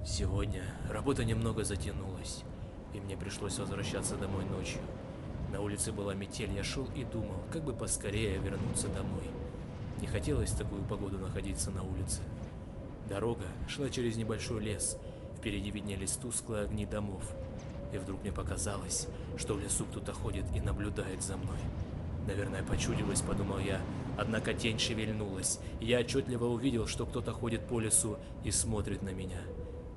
Сегодня работа немного затянулась, и мне пришлось возвращаться домой ночью. На улице была метель, я шел и думал, как бы поскорее вернуться домой. Не хотелось в такую погоду находиться на улице. Дорога шла через небольшой лес, впереди виднелись тусклые огни домов. И вдруг мне показалось, что в лесу кто-то ходит и наблюдает за мной. Наверное, почудилось, подумал я, однако тень шевельнулась, и я отчетливо увидел, что кто-то ходит по лесу и смотрит на меня.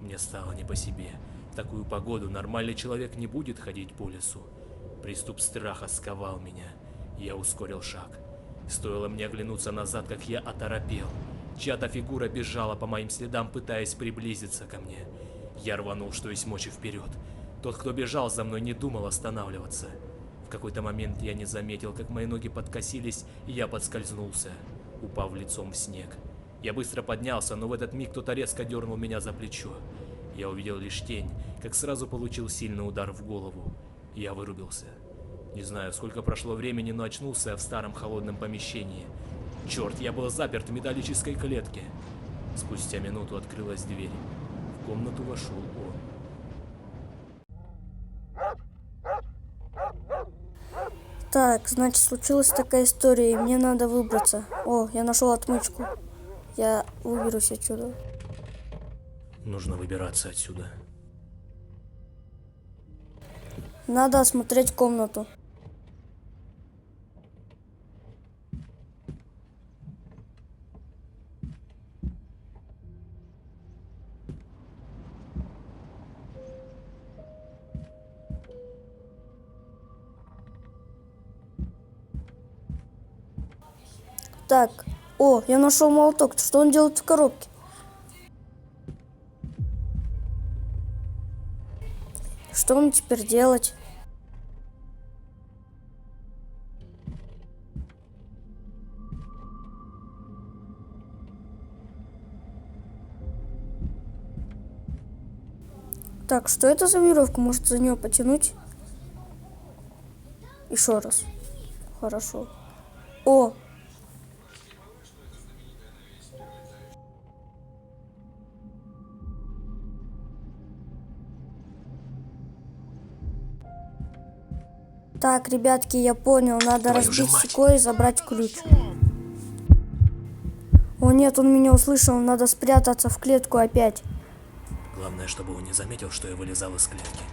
Мне стало не по себе. В такую погоду нормальный человек не будет ходить по лесу. Приступ страха сковал меня. Я ускорил шаг. Стоило мне оглянуться назад, как я оторопел. Чья-то фигура бежала по моим следам, пытаясь приблизиться ко мне. Я рванул, что есть мочи, вперед. Тот, кто бежал за мной, не думал останавливаться. В какой-то момент я не заметил, как мои ноги подкосились, и я подскользнулся, упав лицом в снег. Я быстро поднялся, но в этот миг кто-то резко дернул меня за плечо. Я увидел лишь тень, как сразу получил сильный удар в голову. Я вырубился. Не знаю, сколько прошло времени, но очнулся я в старом холодном помещении. Черт, я был заперт в металлической клетке. Спустя минуту открылась дверь. В комнату вошел он. Так, значит, случилась такая история, и мне надо выбраться. О, я нашел отмычку. Я выберусь отсюда. Нужно выбираться отсюда. Надо осмотреть комнату. Так, о, я нашел молоток. Что он делает в коробке? Что мне теперь делать? Так, что это за веревка? Может, за нее потянуть? Еще раз. Хорошо. О! Так, ребятки, я понял. Надо Твою же разбить мать! стекло и забрать ключ. О нет, он меня услышал. Надо спрятаться в клетку опять. Главное, чтобы он не заметил, что я вылезал из клетки.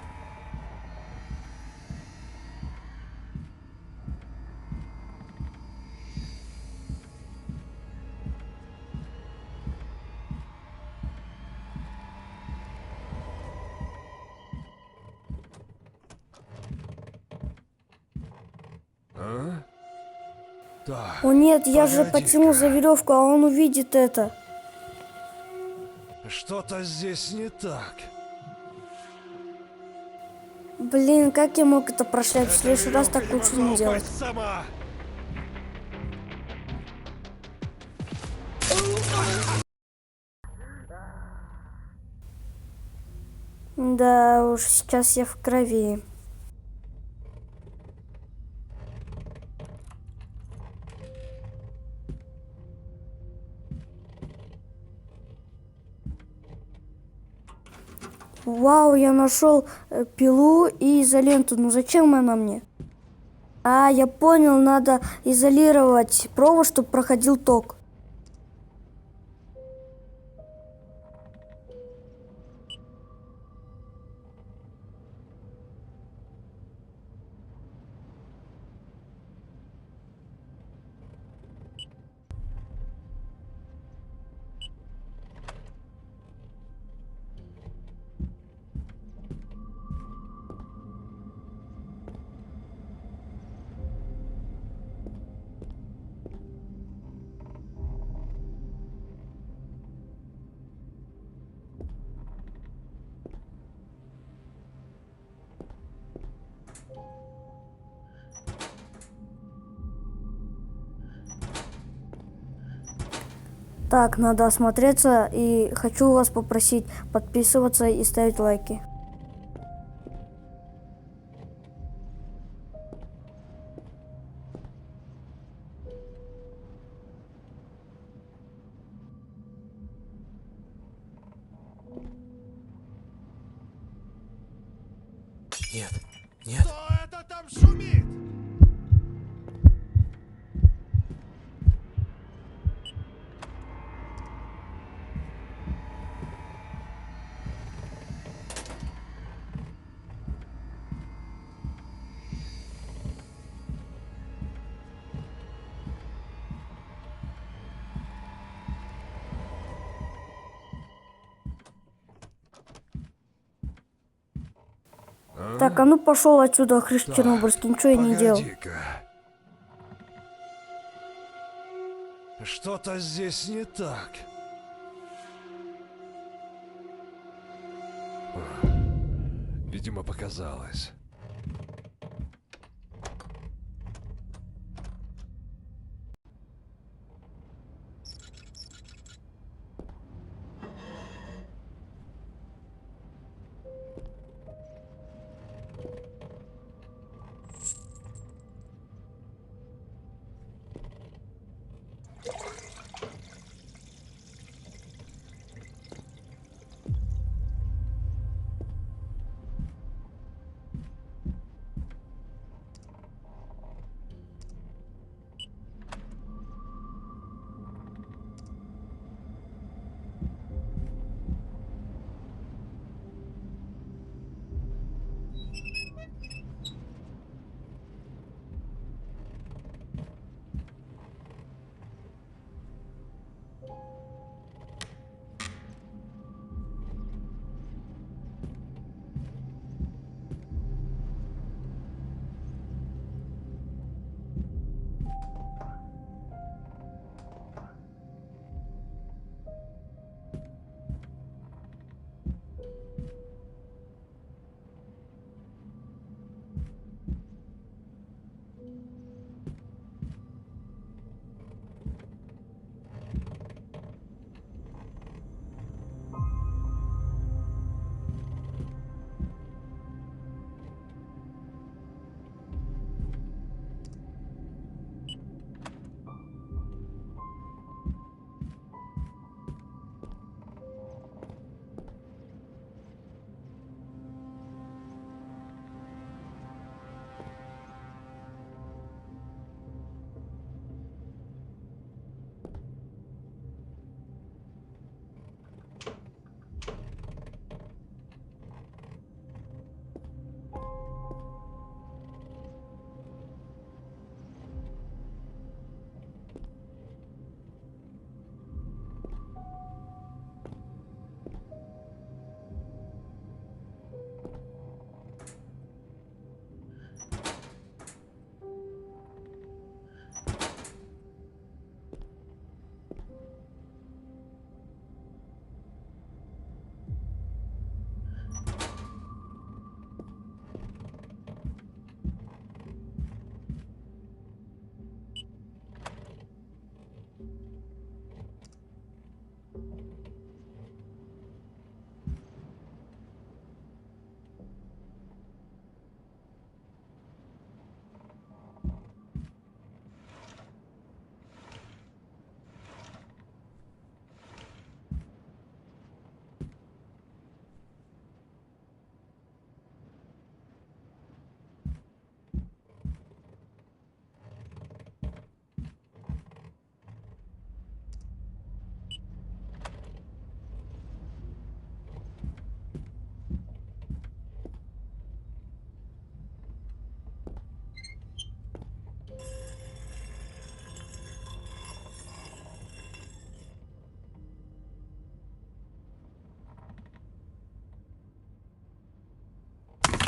Так, О нет, я же погоди-ка. потянул за веревку, а он увидит это. Что-то здесь не так. Блин, как я мог это прошлять? В Эта следующий раз веревка так не лучше могла не делать. упасть сама. Да уж, сейчас я в крови. Вау, я нашел пилу и изоленту. Ну зачем она мне? А, я понял, надо изолировать провод, чтобы проходил ток. Так, надо осмотреться и хочу вас попросить подписываться и ставить лайки. Нет, нет. Кто это там шумит? Так, а ну пошел отсюда, Хриш Чернобыльский, ничего я не делал. Погоди-ка. Что-то здесь не так. Видимо, показалось.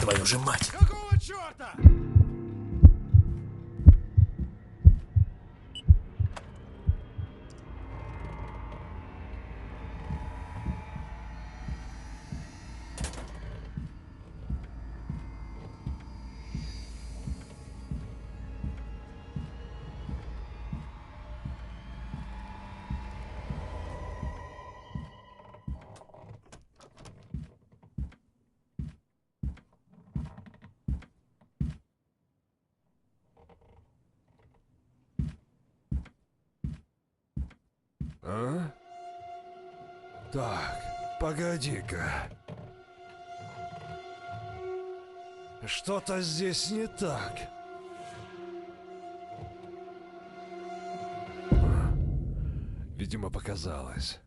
Твою же мать! Какого черта? А? Так, погоди-ка. Что-то здесь не так. Видимо, показалось.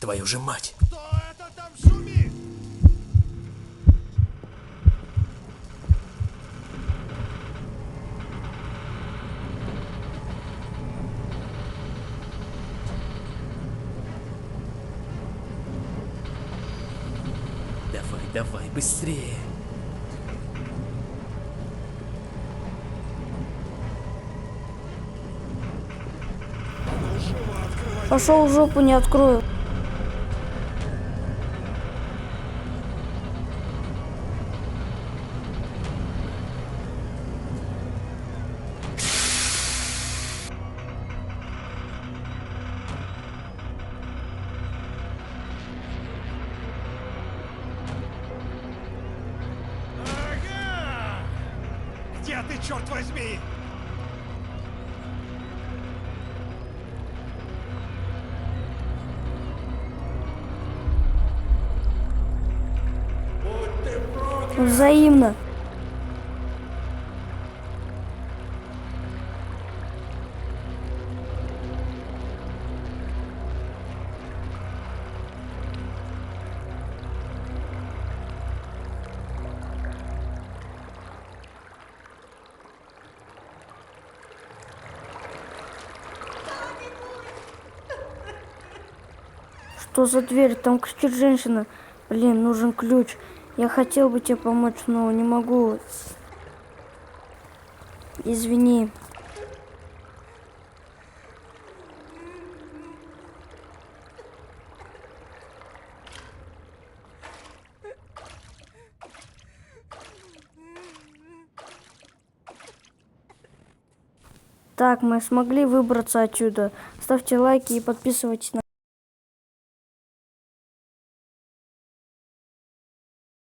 Твою же мать! Кто это там шумит? Давай, давай, быстрее! Пошел в жопу, не открою. Ага! Где ты, черт возьми? Взаимно. Что за дверь? Там кричит женщина. Блин, нужен ключ. Я хотел бы тебе помочь, но не могу. Извини. Так, мы смогли выбраться отсюда. Ставьте лайки и подписывайтесь на